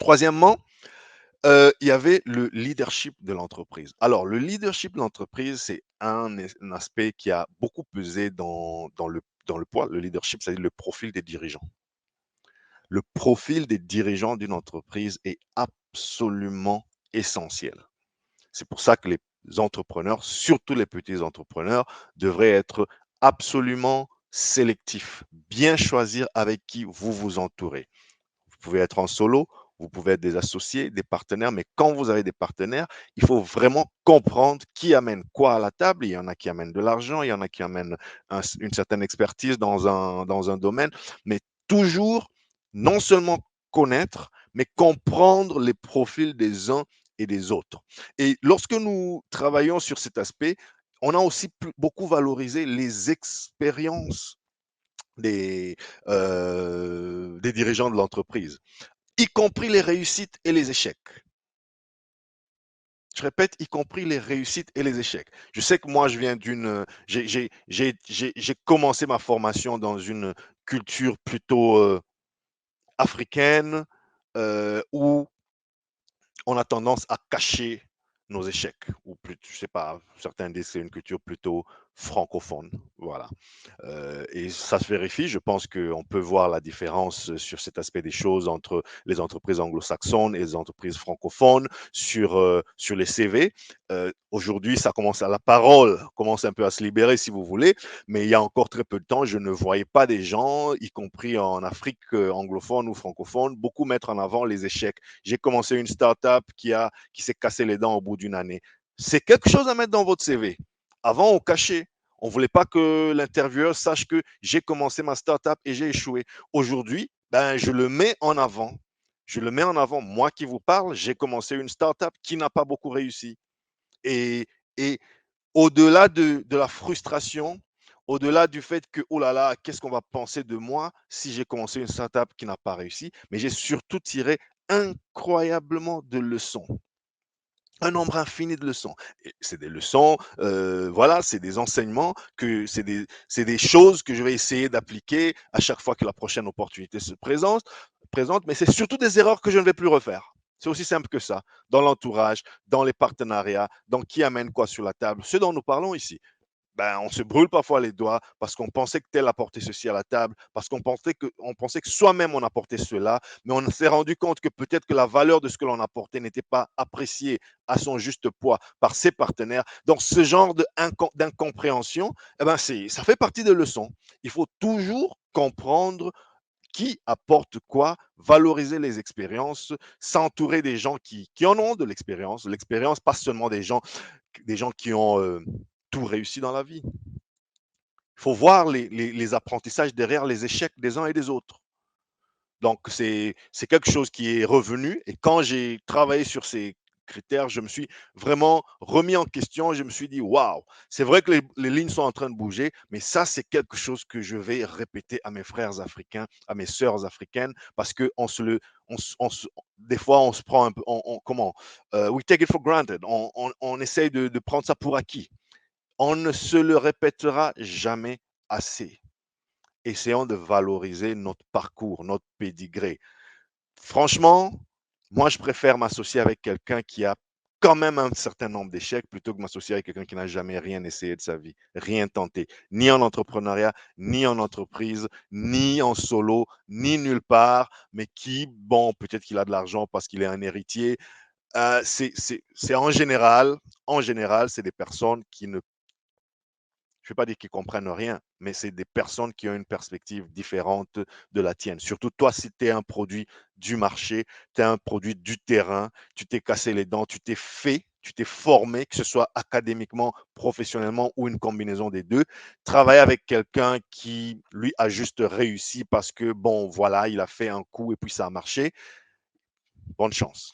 Troisièmement, il y avait le leadership de l'entreprise. Alors, le leadership de l'entreprise, c'est un aspect qui a beaucoup pesé dans le poids. Le leadership, c'est-à-dire le profil des dirigeants. Le profil des dirigeants d'une entreprise est absolument essentiel. C'est pour ça que les entrepreneurs, surtout les petits entrepreneurs, devraient être absolument sélectifs, bien choisir avec qui vous vous entourez. Vous pouvez être en solo, vous pouvez être des associés, des partenaires, mais quand vous avez des partenaires, il faut vraiment comprendre qui amène quoi à la table. Il y en a qui amènent de l'argent, il y en a qui amènent une certaine expertise dans un domaine, mais toujours non seulement connaître, mais comprendre les profils des uns et des autres. Et lorsque nous travaillons sur cet aspect, on a aussi beaucoup valorisé les expériences des, des dirigeants de l'entreprise, y compris les réussites et les échecs. Je répète, y compris les réussites et les échecs. Je sais que moi, je viens d'une. J'ai commencé ma formation dans une culture plutôt africaine où on a tendance à cacher nos échecs, ou plus, je sais pas, certains disent que c'est une culture plutôt francophone, voilà. Et ça se vérifie, je pense qu'on peut voir la différence sur cet aspect des choses entre les entreprises anglo-saxonnes et les entreprises francophones sur les CV. Aujourd'hui, ça commence à la parole, commence un peu à se libérer si vous voulez, mais il y a encore très peu de temps, je ne voyais pas des gens, y compris en Afrique anglophone ou francophone, beaucoup mettre en avant les échecs. J'ai commencé une start-up qui s'est cassé les dents au bout d'une année. C'est quelque chose à mettre dans votre CV. Avant, on cachait. On ne voulait pas que l'intervieweur sache que j'ai commencé ma start-up et j'ai échoué. Aujourd'hui, ben, je le mets en avant. Je le mets en avant. Moi qui vous parle, j'ai commencé une start-up qui n'a pas beaucoup réussi. Et, et au-delà de la frustration, au-delà du fait que, oh là là, qu'est-ce qu'on va penser de moi si j'ai commencé une startup qui n'a pas réussi, mais j'ai surtout tiré incroyablement de leçons. Un nombre infini de leçons. Et c'est des leçons, voilà, c'est des enseignements, c'est des choses que je vais essayer d'appliquer à chaque fois que la prochaine opportunité se présente, mais c'est surtout des erreurs que je ne vais plus refaire. C'est aussi simple que ça. Dans l'entourage, dans les partenariats, dans qui amène quoi sur la table, ce dont nous parlons ici. Ben, on se brûle parfois les doigts parce qu'on pensait que tel apportait ceci à la table, parce qu'on pensait que soi-même on apportait cela, mais on s'est rendu compte que peut-être que la valeur de ce que l'on apportait n'était pas appréciée à son juste poids par ses partenaires. Donc, ce genre d'incompréhension, eh ben, ça fait partie des leçons. Il faut toujours comprendre qui apporte quoi, valoriser les expériences, s'entourer des gens qui en ont de l'expérience, pas seulement des gens qui ont tout réussi dans la vie. Il faut voir les apprentissages derrière les échecs des uns et des autres. Donc, c'est quelque chose qui est revenu. Et quand j'ai travaillé sur ces critères, je me suis vraiment remis en question. Je me suis dit, waouh, c'est vrai que les lignes sont en train de bouger, mais ça, c'est quelque chose que je vais répéter à mes frères africains, à mes sœurs africaines, parce que des fois, on se prend un peu, comment, we take it for granted. On essaye de prendre ça pour acquis. On ne se le répétera jamais assez. Essayons de valoriser notre parcours, notre pédigré. Franchement, moi, je préfère m'associer avec quelqu'un qui a quand même un certain nombre d'échecs plutôt que m'associer avec quelqu'un qui n'a jamais rien essayé de sa vie, rien tenté, ni en entrepreneuriat, ni en entreprise, ni en solo, ni nulle part, mais qui, bon, peut-être qu'il a de l'argent parce qu'il est un héritier. C'est en général, c'est des personnes qui ne je ne vais pas dire qu'ils comprennent rien, mais c'est des personnes qui ont une perspective différente de la tienne. Surtout toi, si tu es un produit du marché, tu es un produit du terrain, tu t'es cassé les dents, tu t'es formé, que ce soit académiquement, professionnellement ou une combinaison des deux. Travailler avec quelqu'un qui, lui, a juste réussi parce que, bon, voilà, il a fait un coup et puis ça a marché. Bonne chance.